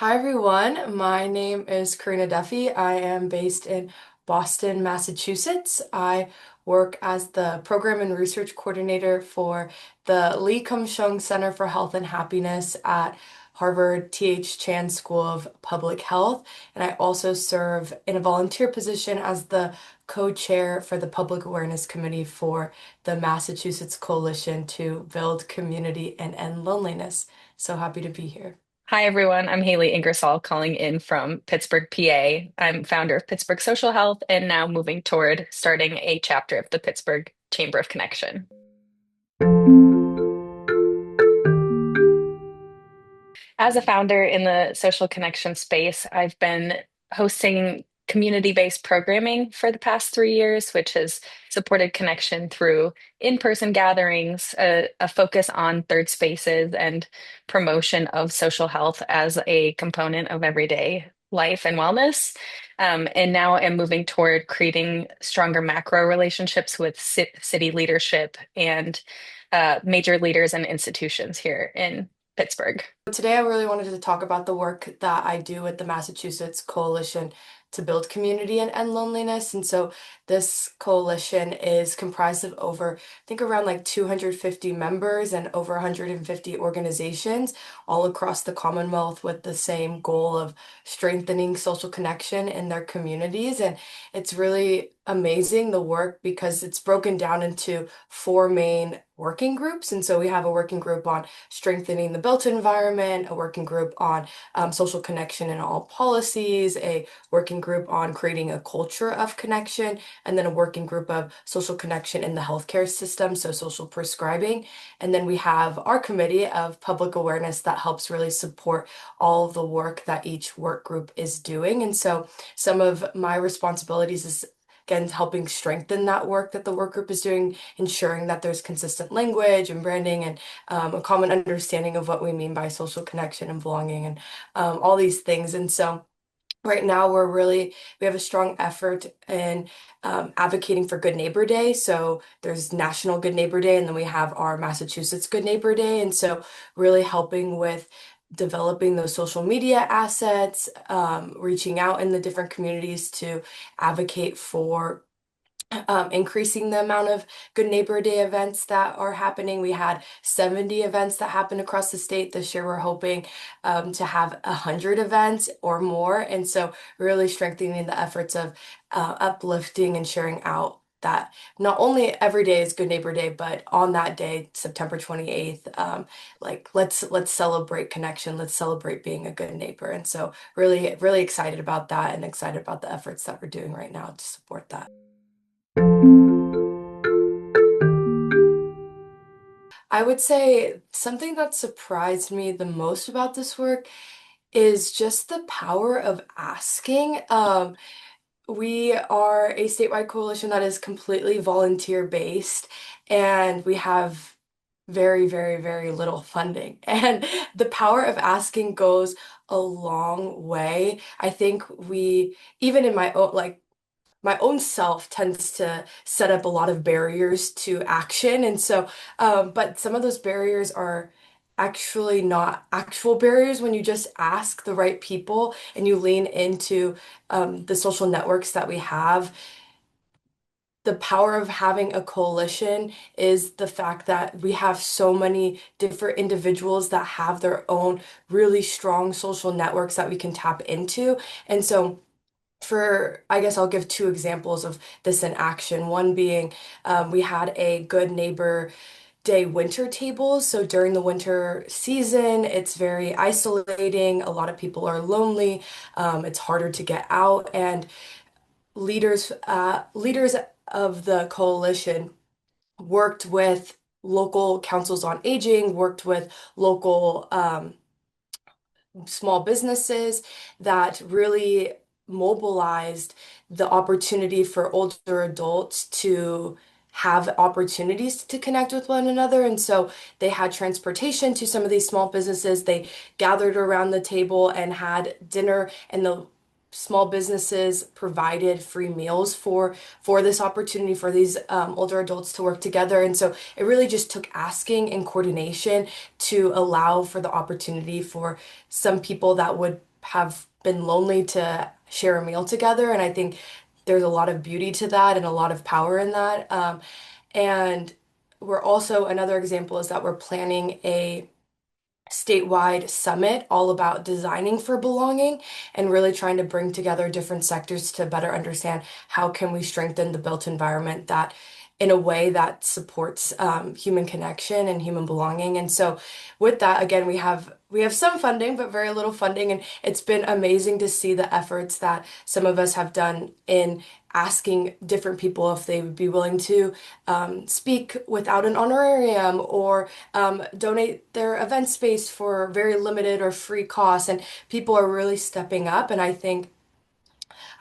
Hi everyone, my name is Karina Duffy. I am based in Boston, Massachusetts. I work as the Program and Research Coordinator for the Lee Kum-sheung Center for Health and Happiness at Harvard T.H. Chan School of Public Health. And I also serve in a volunteer position as the co-chair for the Public Awareness Committee for the Massachusetts Coalition to Build Community and End Loneliness. So happy to be here. Hi, everyone. I'm Haley Ingersoll calling in from Pittsburgh, PA. I'm founder of Pittsburgh Social Health and now moving toward starting a chapter of the Pittsburgh Chamber of Connection. As a founder in the social connection space, I've been hosting community-based programming for the past 3 years, which has supported connection through in-person gatherings, a focus on third spaces, and promotion of social health as a component of everyday life and wellness. And now I'm moving toward creating stronger macro relationships with city leadership and major leaders and institutions here in Pittsburgh. Today, I really wanted to talk about the work that I do with the Massachusetts Coalition to Build Community and End Loneliness. And so, this coalition is comprised of over, I think, around like 250 members and over 150 organizations all across the Commonwealth with the same goal of strengthening social connection in their communities. And it's really amazing the work because it's broken down into four main working groups. And so, we have a working group on strengthening the built environment, a working group on social connection in all policies, a working group on creating a culture of connection, and then a working group of social connection in the healthcare system, so social prescribing. And then we have our committee of public awareness that helps really support all of the work that each work group is doing. And so some of my responsibilities is again helping strengthen that work that the work group is doing, ensuring that there's consistent language and branding and a common understanding of what we mean by social connection and belonging and all these things. And so right now we have a strong effort in advocating for Good Neighbor Day. So there's National Good Neighbor Day, and then we have our Massachusetts Good Neighbor Day. And so really helping with developing those social media assets, reaching out in the different communities to advocate for increasing the amount of Good Neighbor Day events that are happening. We had 70 events that happened across the state. This year, we're hoping to have 100 events or more. And so, really strengthening the efforts of uplifting and sharing out that not only every day is Good Neighbor Day, but on that day, September 28th, like let's celebrate connection, let's celebrate being a good neighbor. And so really excited about that and excited about the efforts that we're doing right now to support that. I would say something that surprised me the most about this work is just the power of asking. We are a statewide coalition that is completely volunteer based, and we have very little funding. And the power of asking goes a long way. I think even in my own self tends to set up a lot of barriers to action. And so, but some of those barriers are actually not actual barriers when you just ask the right people and you lean into the social networks that we have. The power of having a coalition is the fact that we have so many different individuals that have their own really strong social networks that we can tap into. And so, I guess I'll give two examples of this in action. One being, we had a Good Neighbor Day winter tables. So during the winter season, it's very isolating. A lot of people are lonely. It's harder to get out, and leaders of the coalition worked with local councils on aging, worked with local small businesses that really mobilized the opportunity for older adults to have opportunities to connect with one another. And so they had transportation to some of these small businesses. They gathered around the table and had dinner, and the small businesses provided free meals for this opportunity for these older adults to work together. And so it really just took asking and coordination to allow for the opportunity for some people that would have been lonely to share a meal together. And I think there's a lot of beauty to that and a lot of power in that. And we're also, another example is that we're planning a statewide summit all about designing for belonging and really trying to bring together different sectors to better understand how can we strengthen the built environment that in a way that supports human connection and human belonging. And so with that, again, we have some funding but very little funding, and it's been amazing to see the efforts that some of us have done in asking different people if they would be willing to speak without an honorarium or donate their event space for very limited or free costs. And people are really stepping up. And I think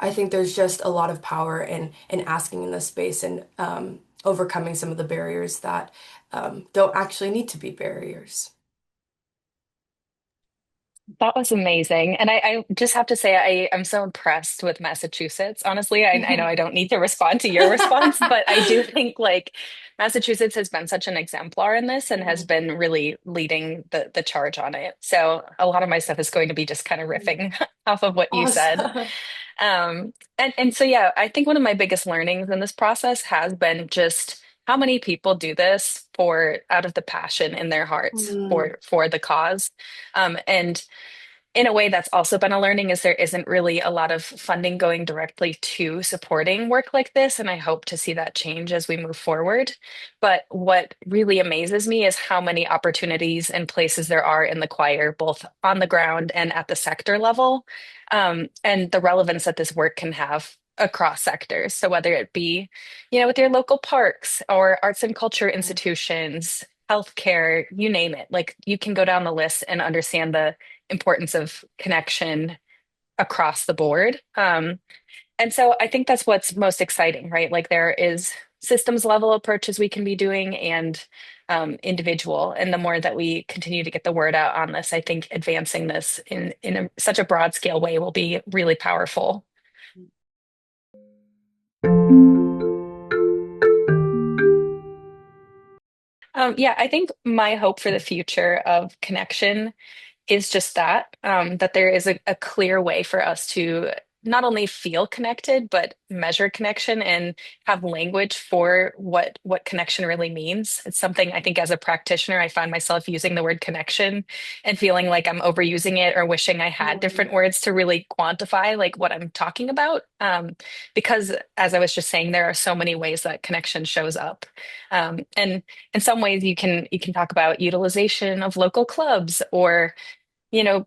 there's just a lot of power in asking in this space and overcoming some of the barriers that don't actually need to be barriers. That was amazing. And I just have to say, I'm so impressed with Massachusetts. Honestly, I know I don't need to respond to your response, but I do think like Massachusetts has been such an exemplar in this and has been really leading the charge on it. So a lot of my stuff is going to be just kind of riffing off of what you said. Awesome. And so yeah, I think one of my biggest learnings in this process has been just how many people do this for out of the passion in their hearts Mm, for the cause. And in a way, that's also been a learning is there isn't really a lot of funding going directly to supporting work like this. And I hope to see that change as we move forward. But what really amazes me is how many opportunities and places there are in the choir, both on the ground and at the sector level, and the relevance that this work can have across sectors. So whether it be, with your local parks or arts and culture institutions, healthcare, you name it, like you can go down the list and understand the importance of connection across the board. And so I think that's what's most exciting, right? Like there is systems level approaches we can be doing and individual. And the more that we continue to get the word out on this, I think advancing this in such a broad scale way will be really powerful. Yeah, I think my hope for the future of connection is just that, that there is a clear way for us to not only feel connected, but measure connection and have language for what connection really means. It's something I think as a practitioner, I find myself using the word connection and feeling like I'm overusing it or wishing I had different words to really quantify like what I'm talking about. Because as I was just saying, there are so many ways that connection shows up. And in some ways you can talk about utilization of local clubs or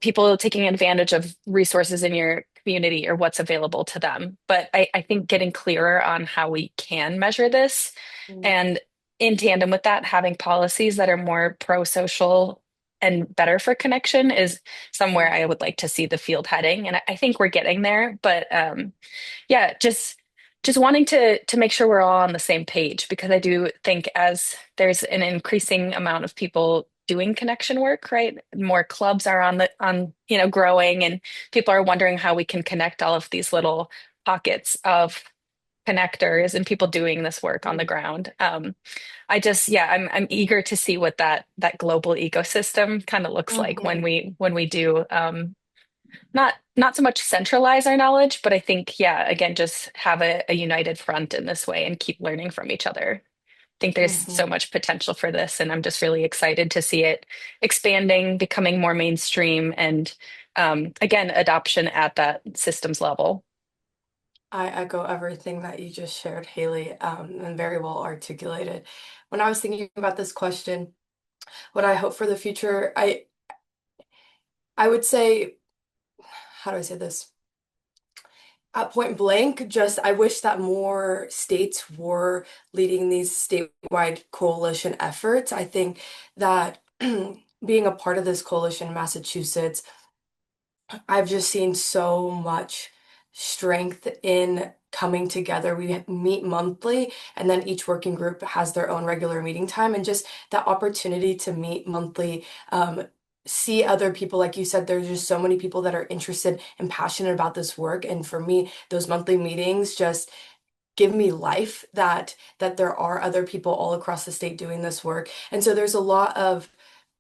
people taking advantage of resources in your community or what's available to them. But I think getting clearer on how we can measure this mm, and in tandem with that, having policies that are more pro-social and better for connection is somewhere mm, I would like to see the field heading. And I think we're getting there. But yeah, just wanting to make sure we're all on the same page because I do think as there's an increasing amount of people doing connection work, right? More clubs are on growing and people are wondering how we can connect all of these little pockets of connectors and people doing this work on the mm, ground. Yeah, I'm eager to see what that global ecosystem kind of looks like when mhm, we do not so much centralize our knowledge, but I think, yeah, again, just have a united front in this way and keep learning from each other. I think there's so mhm. much potential for this, and I'm just really excited to see it expanding, becoming more mainstream, and again, adoption at that systems level. I echo everything that you just shared, Haley, and very well articulated. When I was thinking about this question, what I hope for the future, I would say, how do I say this? At point blank, just I wish that more states were leading these statewide coalition efforts. I think that being a part of this coalition in Massachusetts, I've just seen so much strength in coming together. We meet monthly, and then each working group has their own regular meeting time, and just that opportunity to meet monthly, see other people. Like you said, there's just so many people that are interested and passionate about this work. And for me, those monthly meetings just give me life that there are other people all across the state doing this work. And so there's a lot of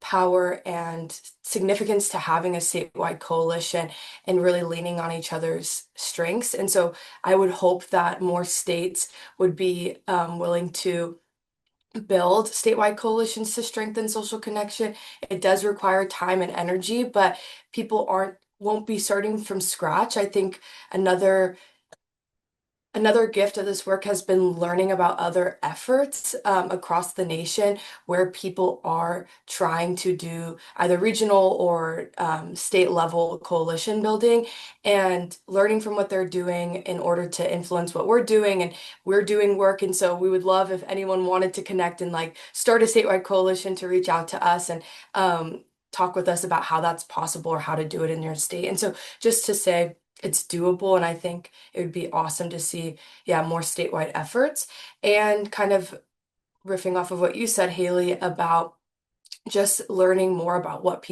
power and significance to having a statewide coalition and really leaning on each other's strengths. And so I would hope that more states would be willing to build statewide coalitions to strengthen social connection. It does require time and energy, but people won't be starting from scratch. I think another Another gift of this work has been learning about other efforts across the nation where people are trying to do either regional or state level coalition building and learning from what they're doing in order to influence what we're doing. And we're doing work. And so we would love if anyone wanted to connect and like start a statewide coalition to reach out to us and talk with us about how that's possible or how to do it in your state. And so just to say, it's doable, and I think it would be awesome to see, yeah, more statewide efforts. And kind of riffing off of what you said, Haley, about just learning more about what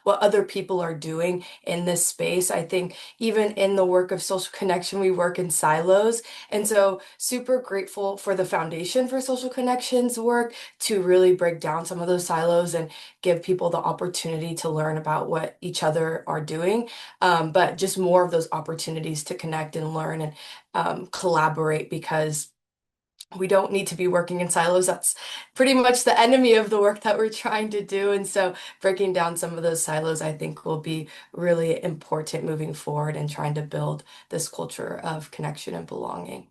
other people are doing in this space. I think even in the work of social connection, we work in silos. And so super grateful for the Foundation for Social Connections work to really break down some of those silos and give people the opportunity to learn about what each other are doing. But just more of those opportunities to connect and learn and collaborate because we don't need to be working in silos. That's pretty much the enemy of the work that we're trying to do. And so breaking down some of those silos, I think, will be really important moving forward and trying to build this culture of connection and belonging.